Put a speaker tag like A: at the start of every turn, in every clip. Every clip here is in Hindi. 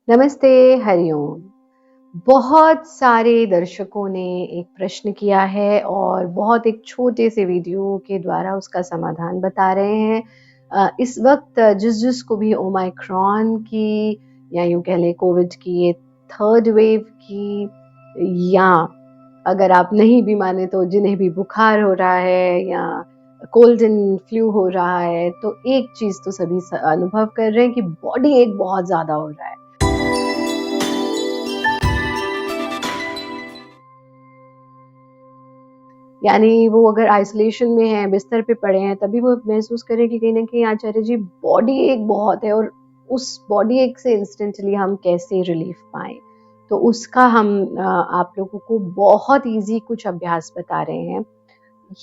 A: नमस्ते, हरिओम। बहुत सारे दर्शकों ने एक प्रश्न किया है और बहुत एक छोटे से वीडियो के द्वारा उसका समाधान बता रहे हैं। इस वक्त जिसको भी ओमाइक्रॉन की या यूँ कह लें कोविड की ये थर्ड वेव की, या अगर आप नहीं भी माने तो जिन्हें भी बुखार हो रहा है या कोल्ड एंड फ्लू हो रहा है, तो एक चीज़ तो सभी अनुभव कर रहे हैं कि बॉडी एक बहुत ज़्यादा हो रहा है। यानी वो अगर आइसोलेशन में हैं, बिस्तर पे पड़े हैं, तभी वो महसूस करें कि कहीं न कहीं आचार्य जी बॉडी एक बहुत है और उस बॉडी एक से इंस्टेंटली हम कैसे रिलीफ पाएँ। तो उसका हम आप लोगों को बहुत ईज़ी कुछ अभ्यास बता रहे हैं।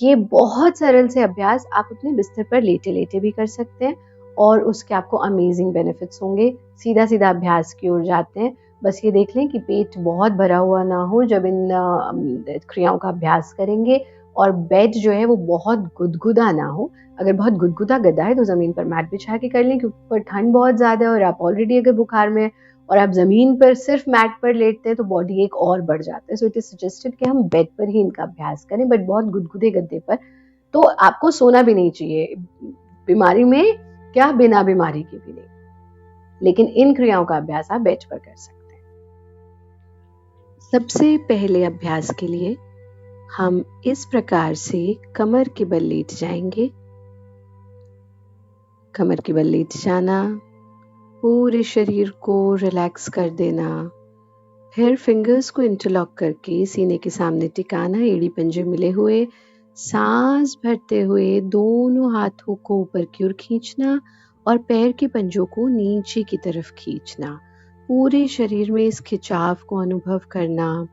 A: ये बहुत सरल से अभ्यास आप अपने बिस्तर पर लेटे-लेटे भी कर सकते हैं और उसके आपको अमेज़िंग बेनिफिट्स होंगे। सीधा-सीधा अभ्यास की ओर जाते हैं। बस ये देख लें कि पेट बहुत भरा हुआ ना हो जब इन क्रियाओं का अभ्यास करेंगे, और बेड जो है वो बहुत गुदगुदा ना हो। अगर बहुत गुदगुदा गद्दा है तो ज़मीन पर मैट बिछा के कर लें, क्योंकि ऊपर ठंड बहुत ज़्यादा है और आप ऑलरेडी अगर बुखार में हैं और आप ज़मीन पर सिर्फ मैट पर लेटते हैं तो बॉडी एक और बढ़ जाता है। सो इट इज़ सजेस्टेड कि हम बेड पर ही इनका अभ्यास करें, बट बहुत गुदगुदे गद्दे पर तो आपको सोना भी नहीं चाहिए। बीमारी में क्या, बिना बीमारी के भी नहीं। लेकिन इन क्रियाओं का अभ्यास आप बेड पर कर सकते हैं। सबसे पहले अभ्यास के लिए हम इस प्रकार से कमर के बल लेट जाएंगे। कमर के बल लेट जाना, पूरे शरीर को रिलैक्स कर देना, फिर फिंगर्स को इंटरलॉक करके सीने के सामने टिकाना, एड़ी पंजे मिले हुए, सांस भरते हुए दोनों हाथों को ऊपर की ओर खींचना और पैर के पंजों को नीचे की तरफ खींचना। पूरे शरीर में इस खिंचाव को अनुभव करना।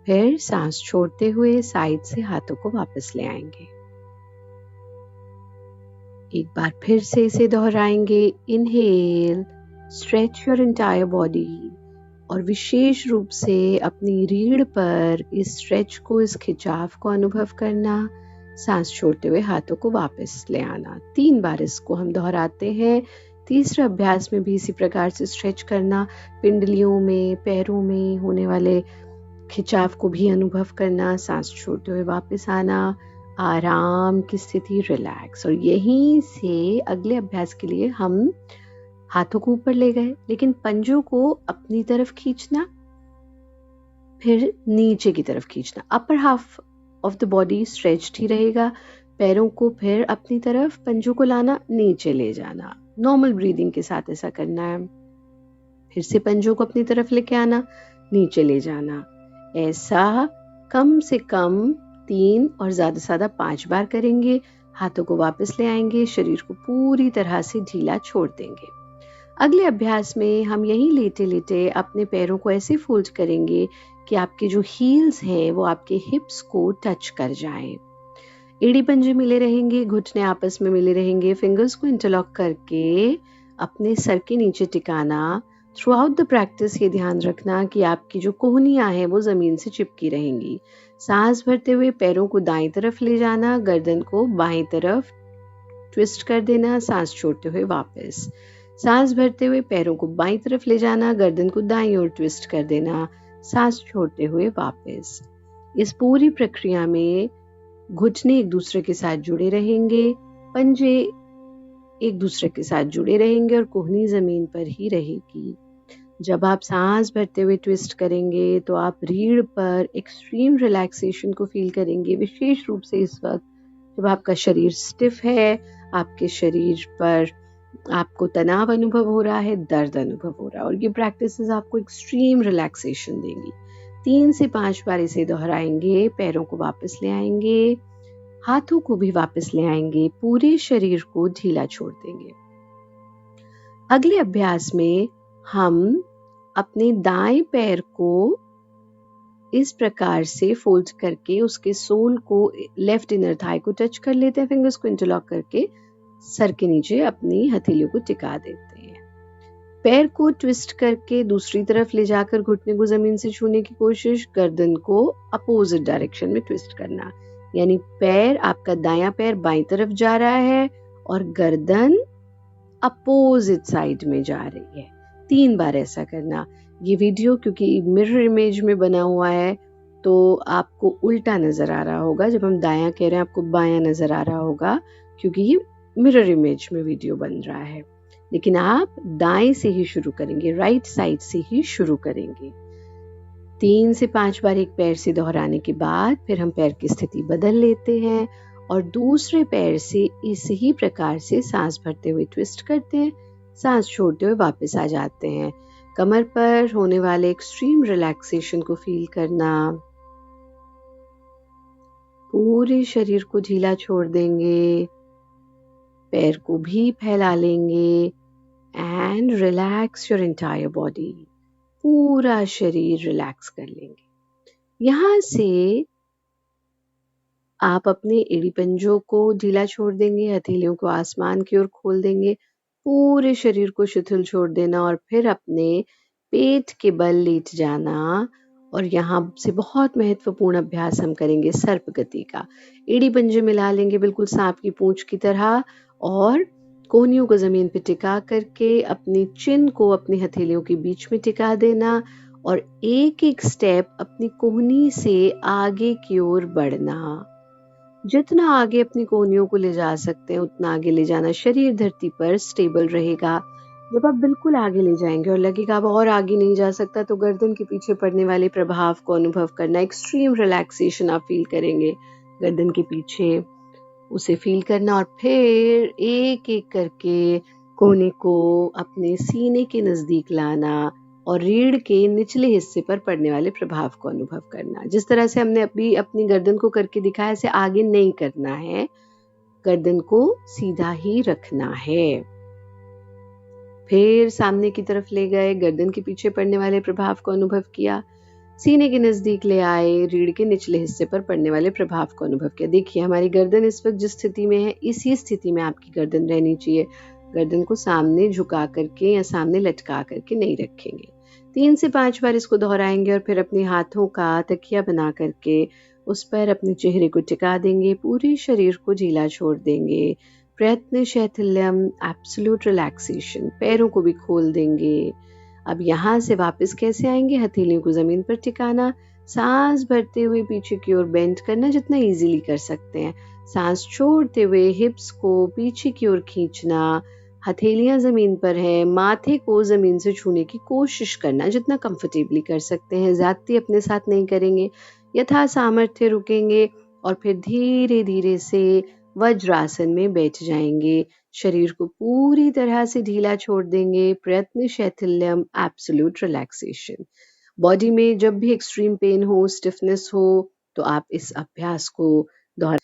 A: फिर सांस छोड़ते हुए साइड से हाथों को वापस ले आएंगे। एक बार फिर से इसे दोहराएंगे। Inhale, stretch your entire body, और विशेष रूप से अपनी रीढ़ पर इस स्ट्रेच को, इस खिंचाव को अनुभव करना। सांस छोड़ते हुए हाथों को वापस ले आना। 3 बार इसको हम दोहराते हैं। तीसरे अभ्यास में भी इसी प्रकार से स्ट्रेच करना, पिंडलियों में, पैरों में होने वाले खिंचाव को भी अनुभव करना। सांस छोड़ते हुए वापस आना, आराम की स्थिति, रिलैक्स। और यहीं से अगले अभ्यास के लिए हम हाथों को ऊपर ले गए, लेकिन पंजों को अपनी तरफ खींचना, फिर नीचे की तरफ खींचना। Upper half of the body stretched ही रहेगा। पैरों को फिर अपनी तरफ, पंजों को लाना, नीचे ले जाना। नॉर्मल ब्रीदिंग के साथ ऐसा करना है। फिर से पंजों को अपनी तरफ लेके आना, नीचे ले जाना। ऐसा कम से कम 3 और ज़्यादा से ज़्यादा 5 बार करेंगे। हाथों को वापस ले आएंगे, शरीर को पूरी तरह से ढीला छोड़ देंगे। अगले अभ्यास में हम यहीं लेटे लेटे अपने पैरों को ऐसे फोल्ड करेंगे कि आपके जो हील्स हैं वो आपके हिप्स को टच कर जाएं। एड़ी पंजे मिले रहेंगे, घुटने आपस में मिले रहेंगे। फिंगर्स को इंटरलॉक करके अपने सर के नीचे टिकाना। थ्रू आउट द प्रैक्टिस ये ध्यान रखना कि आपकी जो कोहनियां हैं वो जमीन से चिपकी रहेंगी। सांस भरते हुए पैरों को दाईं तरफ ले जाना, गर्दन को बाईं तरफ ट्विस्ट कर देना। सांस छोड़ते हुए वापस। सांस भरते हुए पैरों को बाईं तरफ ले जाना, गर्दन को दाईं ओर ट्विस्ट कर देना। सांस छोड़ते हुए वापस। इस पूरी प्रक्रिया में घुटने एक दूसरे के साथ जुड़े रहेंगे, पंजे एक दूसरे के साथ जुड़े रहेंगे और कोहनी जमीन पर ही रहेगी। जब आप सांस भरते हुए ट्विस्ट करेंगे तो आप रीढ़ पर एक्सट्रीम रिलैक्सेशन को फील करेंगे, विशेष रूप से इस वक्त जब आपका शरीर स्टिफ है, आपके शरीर पर आपको तनाव अनुभव हो रहा है, दर्द अनुभव हो रहा है, और ये प्रैक्टिसेस आपको एक्सट्रीम रिलैक्सेशन देंगी। 3 से 5 बार इसे दोहराएंगे। पैरों को वापस ले आएंगे, हाथों को भी वापस ले आएंगे, पूरे शरीर को ढीला छोड़ देंगे। अगले अभ्यास में हम अपने दाएं पैर को इस प्रकार से फोल्ड करके उसके सोल को, लेफ्ट इनर थाई को टच कर लेते हैं। फिंगर्स को इंटरलॉक करके सर के नीचे अपनी हथेलियों को टिका देते हैं। पैर को ट्विस्ट करके दूसरी तरफ ले जाकर घुटने को जमीन से छूने की कोशिश, गर्दन को अपोजिट डायरेक्शन में ट्विस्ट करना। यानी पैर, आपका दायां पैर बाईं तरफ जा रहा है और गर्दन अपोजिट साइड में जा रही है। 3 बार ऐसा करना। ये वीडियो क्योंकि मिरर इमेज में बना हुआ है तो आपको उल्टा नज़र आ रहा होगा। जब हम दायां कह रहे हैं आपको बायां नज़र आ रहा होगा क्योंकि ये मिरर इमेज में वीडियो बन रहा है। लेकिन आप दाएं से ही शुरू करेंगे, राइट साइड से ही शुरू करेंगे। 3 से 5 बार एक पैर से दोहराने के बाद फिर हम पैर की स्थिति बदल लेते हैं और दूसरे पैर से इसी ही प्रकार से सांस भरते हुए ट्विस्ट करते हैं, सांस छोड़ते हुए वापस आ जाते हैं। कमर पर होने वाले एक्सट्रीम रिलैक्सेशन को फील करना, पूरे शरीर को ढीला छोड़ देंगे, पैर को भी फैला लेंगे and relax your entire body. पूरा शरीर रिलैक्स कर लेंगे। यहाँ से आप अपने एड़ी पंजों को ढीला छोड़ देंगे, हथेलियों को आसमान की ओर खोल देंगे, पूरे शरीर को शिथिल छोड़ देना और फिर अपने पेट के बल लेट जाना। और यहाँ से बहुत महत्वपूर्ण अभ्यास हम करेंगे सर्प गति का। एड़ी पंजे मिला लेंगे बिल्कुल सांप की पूंछ की तरह और कोहनियों को जमीन पर टिका करके अपनी चिन को अपनी हथेलियों के बीच में टिका देना और एक एक स्टेप अपनी कोहनी से आगे की ओर बढ़ना। जितना आगे अपनी कोहनियों को ले जा सकते हैं उतना आगे ले जाना। शरीर धरती पर स्टेबल रहेगा। जब आप बिल्कुल आगे ले जाएंगे और लगेगा अब और आगे नहीं जा सकता तो गर्दन के पीछे पड़ने वाले प्रभाव को अनुभव करना। एक्सट्रीम रिलैक्सेशन आप फील करेंगे गर्दन के पीछे, उसे फील करना और फिर एक एक करके कोहनी को अपने सीने के नजदीक लाना और रीढ़ के निचले हिस्से पर पड़ने वाले प्रभाव को अनुभव करना। जिस तरह से हमने अभी अपनी गर्दन को करके दिखाया, ऐसे आगे नहीं करना है, गर्दन को सीधा ही रखना है। फिर सामने की तरफ ले गए, गर्दन के पीछे पड़ने वाले प्रभाव को अनुभव किया, सीने के नजदीक ले आए, रीढ़ के निचले हिस्से पर पड़ने वाले प्रभाव को अनुभव किया। देखिए हमारी गर्दन इस वक्त जिस स्थिति में है, इसी स्थिति में आपकी गर्दन रहनी चाहिए। गर्दन को सामने झुका करके या सामने लटका करके नहीं रखेंगे। 3 से 5 बार इसको दोहराएंगे और फिर अपने हाथों का तकिया बना करके उस पर अपने चेहरे को टिका देंगे, पूरे शरीर को ढीला छोड़ देंगे। प्रयत्न शैथिल्यम, एब्सोल्यूट रिलैक्सेशन, पैरों को भी खोल देंगे। अब यहाँ से वापस कैसे आएंगे, हथेलियों को जमीन पर टिकाना, सांस भरते हुए पीछे की ओर बेंड करना जितना इजीली कर सकते हैं, सांस छोड़ते हुए हिप्स को पीछे की ओर खींचना, हथेलियां जमीन पर है, माथे को जमीन से छूने की कोशिश करना जितना कंफर्टेबली कर सकते हैं, ज्यादती अपने साथ नहीं करेंगे, यथा सामर्थ्य रुकेंगे और फिर धीरे धीरे से वज्रासन में बैठ जाएंगे। शरीर को पूरी तरह से ढीला छोड़ देंगे। प्रयत्न शैथिल्यम, एब्सोल्यूट रिलैक्सेशन। बॉडी में जब भी एक्सट्रीम पेन हो, स्टिफनेस हो तो आप इस अभ्यास को दोहरा